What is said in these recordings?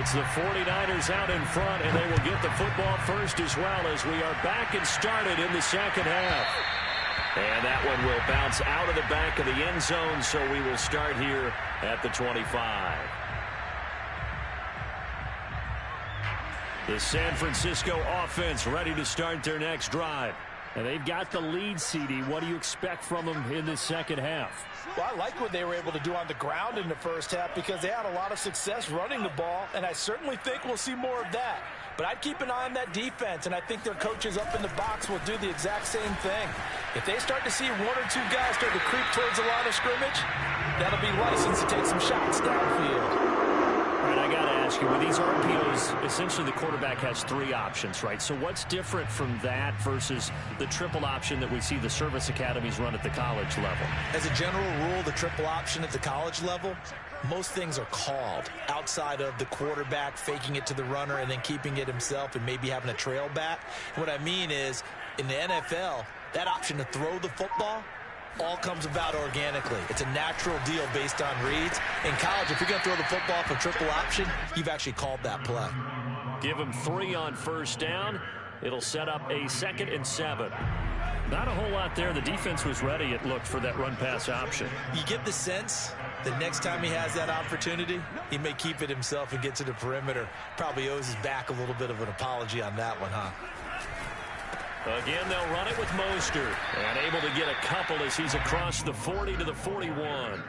It's the 49ers out in front, and they will get the football first as well as we are back and started in the second half. And that one will bounce out of the back of the end zone, so we will start here at the 25. The San Francisco offense ready to start their next drive. And they've got the lead, CD. What do you expect from them in the second half? Well, I like what they were able to do on the ground in the first half because they had a lot of success running the ball, and I certainly think we'll see more of that. But I'd keep an eye on that defense, and I think their coaches up in the box will do the exact same thing. If they start to see one or two guys start to creep towards the line of scrimmage, that'll be license to take some shots downfield. All right, I got to ask you, with these RPOs, essentially the quarterback has three options, right? So what's different from that versus the triple option that we see the service academies run at the college level? As a general rule, the triple option at the college level, most things are called outside of the quarterback faking it to the runner and then keeping it himself and maybe having a trail back. What I mean is, in the NFL, that option to throw the football all comes about organically. It's a natural deal based on reads. In college, if you're going to throw the football for triple option, you've actually called that play. Give him 3 on first down. It'll set up a 2nd and 7. Not a whole lot there. The defense was ready, it looked, for that run-pass option. You get the sense that next time he has that opportunity, he may keep it himself and get to the perimeter. Probably owes his back a little bit of an apology on that one, huh? Again, they'll run it with Mostert. And able to get a couple as he's across the 40 to the 41.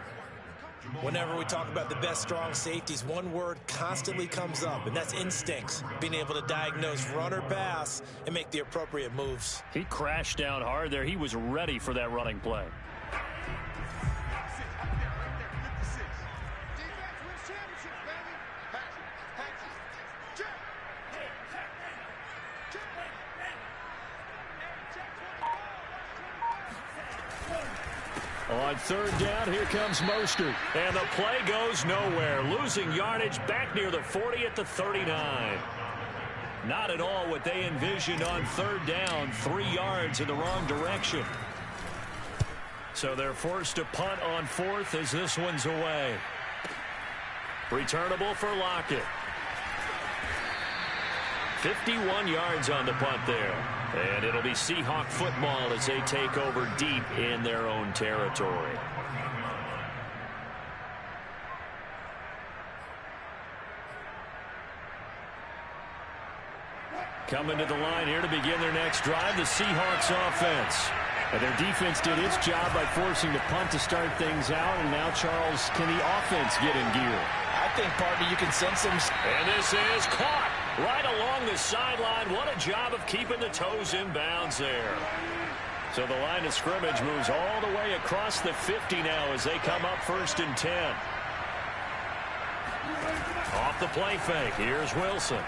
Whenever we talk about the best strong safeties, one word constantly comes up, and that's instincts. Being able to diagnose run or pass and make the appropriate moves. He crashed down hard there. He was ready for that running play. On third down, here comes Mostert. And the play goes nowhere. Losing yardage back near the 40 at the 39. Not at all what they envisioned on third down. 3 yards in the wrong direction. So they're forced to punt on 4th as this one's away. Returnable for Lockett. 51 yards on the punt there. And it'll be Seahawk football as they take over deep in their own territory. Coming to the line here to begin their next drive, the Seahawks offense. And their defense did its job by forcing the punt to start things out. And now, Charles, can the offense get in gear? I think, partner, you can sense some. And this is caught right along the sideline. What a job of keeping the toes in bounds there. So the line of scrimmage moves all the way across the 50 now as they come up 1st and 10. Off the play fake. Here's Wilson.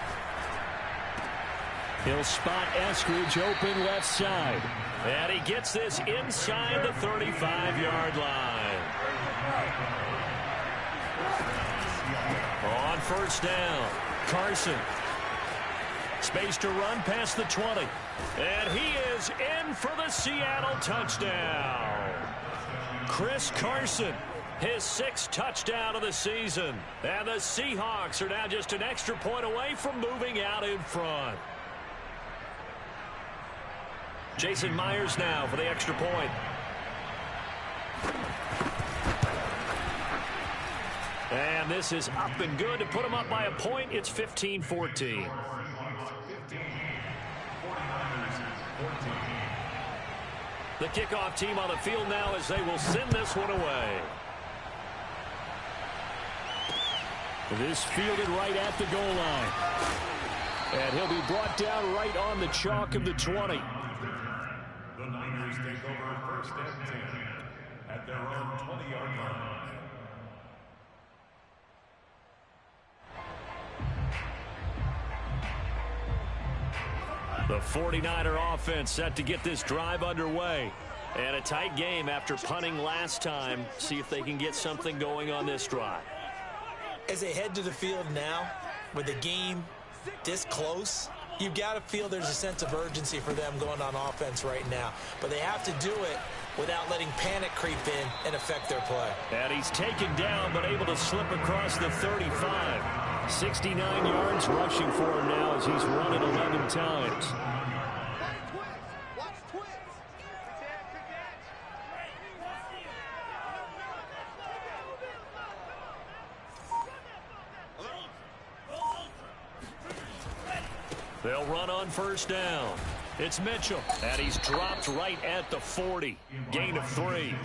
He'll spot Eskridge open left side. And he gets this inside the 35-yard line. On first down, Carson. Space to run past the 20. And he is in for the Seattle touchdown. Chris Carson, his 6th touchdown of the season. And the Seahawks are now just an extra point away from moving out in front. Jason Myers now for the extra point. And this is up and good to put them up by a point. It's 15-14. The kickoff team on the field now as they will send this one away. This fielded right at the goal line. And he'll be brought down right on the chalk of the 20. The Niners take over 1st and 10 at their own 20-yard line. The 49er offense set to get this drive underway. And a tight game after punting last time. See if they can get something going on this drive. As they head to the field now, with the game this close, You've got to feel there's a sense of urgency for them going on offense right now. But they have to do it without letting panic creep in and affect their play. And he's taken down but able to slip across the 35. 69 yards rushing for him now as he's run it 11 times. They'll run on first down. It's Mitchell, and he's dropped right at the 40. Gain of 3.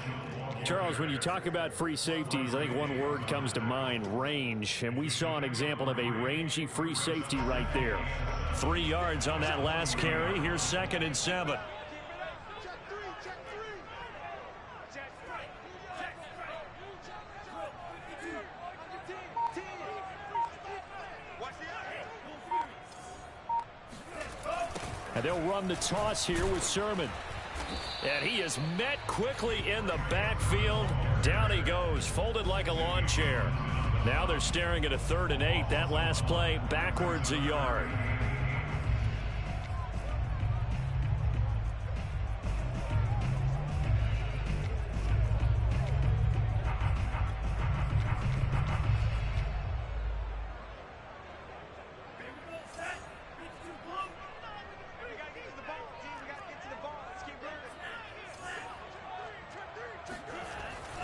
Charles, when you talk about free safeties, I think one word comes to mind, range. And we saw an example of a rangy free safety right there. 3 yards on that last carry. Here's 2nd and 7. And they'll run the toss here with Sermon. And he is met quickly in the backfield. Down he goes, folded like a lawn chair. Now they're staring at a 3rd and 8. That last play backwards a yard.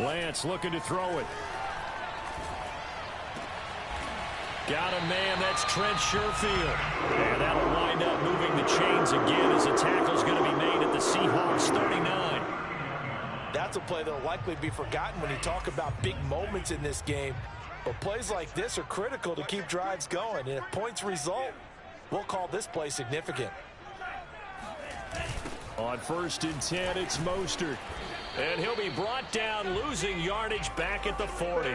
Lance looking to throw it. Got a man, that's Trent Sherfield. And that'll wind up moving the chains again as a tackle's going to be made at the Seahawks 39. That's a play that'll likely be forgotten when you talk about big moments in this game. But plays like this are critical to keep drives going. And if points result, we'll call this play significant. On 1st and 10, it's Mostert. And he'll be brought down, losing yardage back at the 40.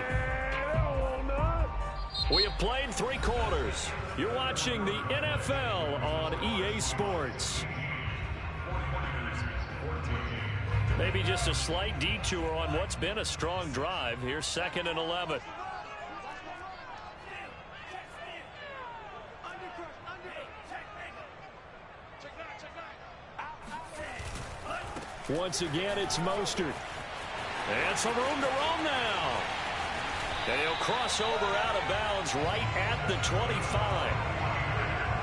We have played 3 quarters. You're watching the NFL on EA Sports. Maybe just a slight detour on what's been a strong drive. Here's 2nd and 11. Once again, it's Mostert. And some room to roam now. And he'll cross over out of bounds right at the 25.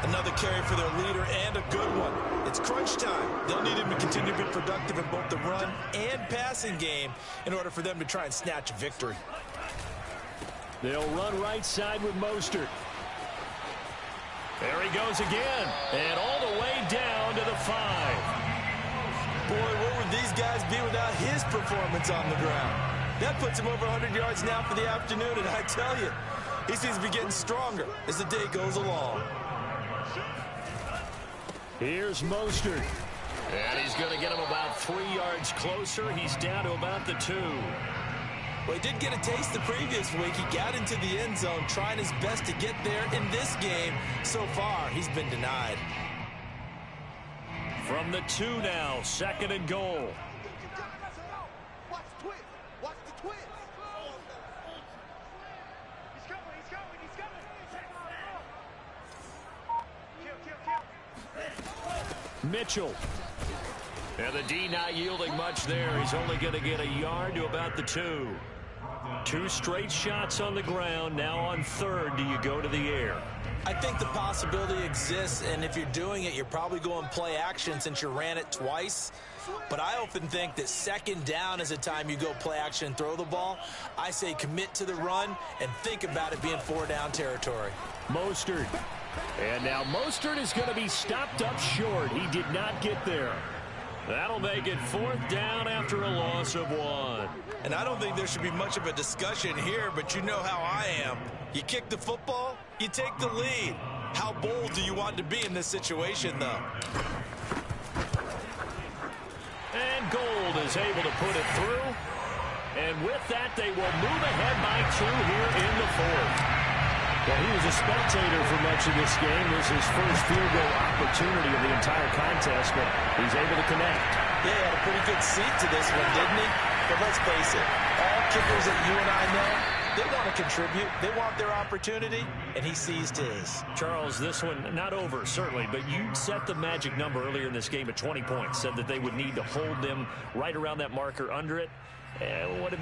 Another carry for their leader and a good one. It's crunch time. They'll need him to continue to be productive in both the run and passing game in order for them to try and snatch a victory. They'll run right side with Mostert. There he goes again. And all the way down to the 5. Boy, what would these guys be without his performance on the ground? That puts him over 100 yards now for the afternoon, and I tell you, he seems to be getting stronger as the day goes along. Here's Mostert. And he's going to get him about 3 yards closer. He's down to about the 2. Well, he did get a taste the previous week. He got into the end zone trying his best to get there. In this game, so far, he's been denied. From the 2 now, 2nd and goal. Watch the twist. Watch the twist. He's coming. He's coming. He's coming. Kill. Mitchell. And the D not yielding much there. He's only going to get a yard to about the 2. 2 straight shots on the ground. Now on 3rd, do you go to the air? I think the possibility exists, and if you're doing it, you're probably going play action since you ran it twice. But I often think that 2nd down is a time you go play action and throw the ball. I say commit to the run and think about it being 4-down territory. Mostert. And now Mostert is going to be stopped up short. He did not get there. That'll make it 4th down after a loss of 1. And I don't think there should be much of a discussion here, but you know how I am. You kick the football, you take the lead. How bold do you want to be in this situation, though? And Gold is able to put it through. And with that, they will move ahead by 2 here in the 4th. Well, he was a spectator for much of this game. This is his first field goal opportunity of the entire contest, but he's able to connect. Yeah, he had a pretty good seat to this one, didn't he? But let's face it, all kickers that you and I know, They want to contribute. They want their opportunity, and he seized his. Charles, this one not over, certainly, but you set the magic number earlier in this game at 20 points, said that they would need to hold them right around that marker under it.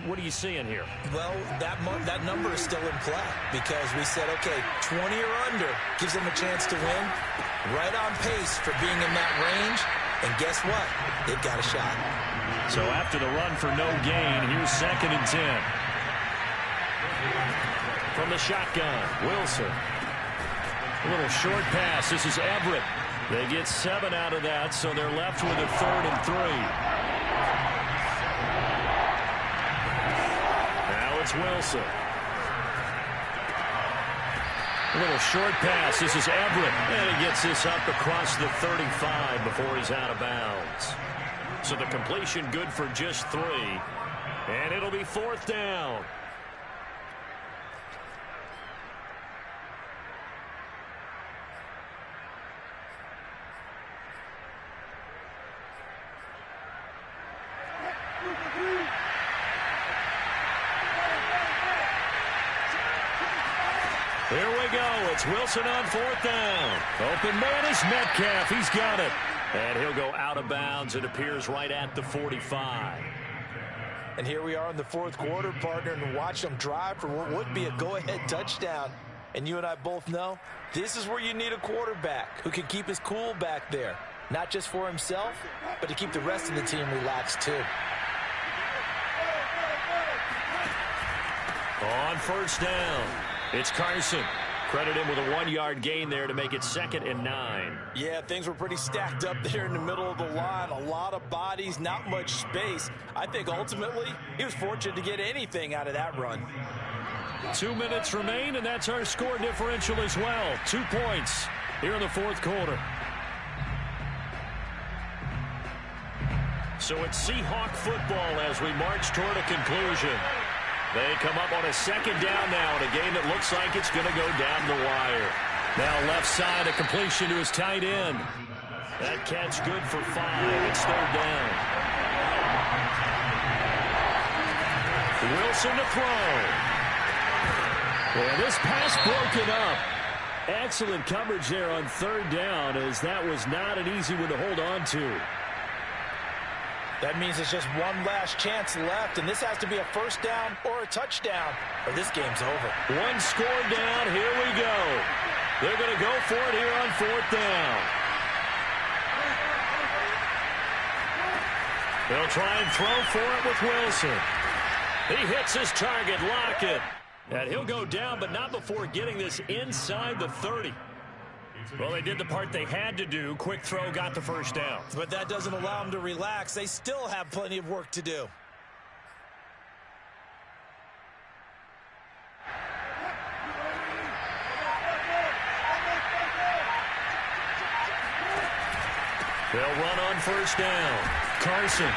What are you seeing here? Well, that number is still in play because we said, okay, 20 or under gives them a chance to win. Right on pace for being in that range. And guess what? They've got a shot. So after the run for no gain, here's 2nd and 10. From the shotgun, Wilson. A little short pass. This is Everett. They get 7 out of that, so they're left with a 3rd and 3. Wilson. A little short pass. This is Everett. And he gets this up across the 35 before he's out of bounds. So the completion good for just 3. And it'll be 4th down. Here we go. It's Wilson on 4th down. Open man is Metcalf. He's got it. And he'll go out of bounds. It appears right at the 45. And here we are in the 4th quarter, partner, and watch them drive for what would be a go-ahead touchdown. And you and I both know this is where you need a quarterback who can keep his cool back there. Not just for himself, but to keep the rest of the team relaxed too. On 1st down. It's Carson. Credit him with a 1-yard gain there to make it 2nd and 9. Yeah, things were pretty stacked up there in the middle of the line. A lot of bodies, not much space. I think ultimately he was fortunate to get anything out of that run. 2 minutes remain, and that's our score differential as well. 2 points here in the 4th quarter. So it's Seahawk football as we march toward a conclusion. They come up on a 2nd down now in a game that looks like it's going to go down the wire. Now left side, a completion to his tight end. That catch good for 5. It's 3rd down. Wilson to throw. Well, this pass broken up. Excellent coverage there on 3rd down, as that was not an easy one to hold on to. That means it's just one last chance left, and this has to be a 1st down or a touchdown, or this game's over. 1 score down. Here we go. They're going to go for it here on 4th down. They'll try and throw for it with Wilson. He hits his target, Lockett. And he'll go down, but not before getting this inside the 30. Well, they did the part they had to do. Quick throw, got the 1st down. But that doesn't allow them to relax. They still have plenty of work to do. They'll run on 1st down. Carson.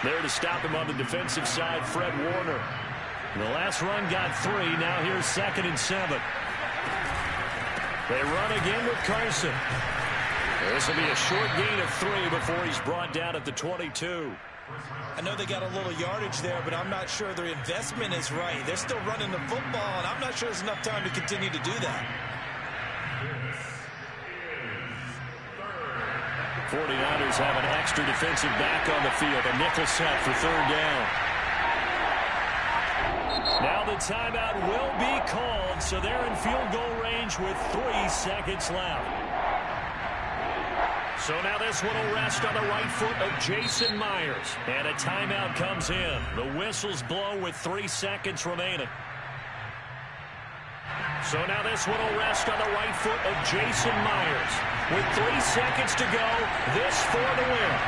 There to stop him on the defensive side, Fred Warner. The last run got 3. Now here's 2nd and 7. They run again with Carson. This will be a short gain of 3 before he's brought down at the 22. I know they got a little yardage there, but I'm not sure their investment is right. They're still running the football, and I'm not sure there's enough time to continue to do that. 49ers have an extra defensive back on the field. A nickel set for 3rd down. Now the timeout will be called, so they're in field goal range with 3 seconds left. So now this one will rest on the right foot of Jason Myers. And a timeout comes in. The whistles blow with 3 seconds remaining. So now this one will rest on the right foot of Jason Myers. With 3 seconds to go, this for the win.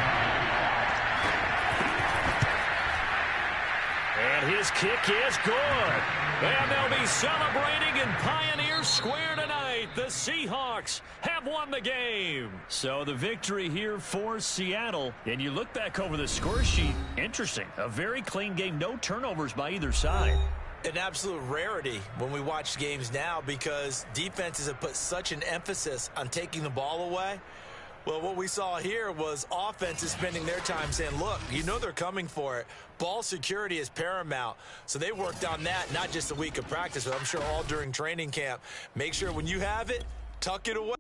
And his kick is good. And they'll be celebrating in Pioneer Square tonight. The Seahawks have won the game. So the victory here for Seattle. And you look back over the score sheet. Interesting. A very clean game. No turnovers by either side. An absolute rarity when we watch games now because defenses have put such an emphasis on taking the ball away. Well, what we saw here was offenses spending their time saying, look, you know they're coming for it. Ball security is paramount. So they worked on that, not just a week of practice, but I'm sure all during training camp. Make sure when you have it, tuck it away.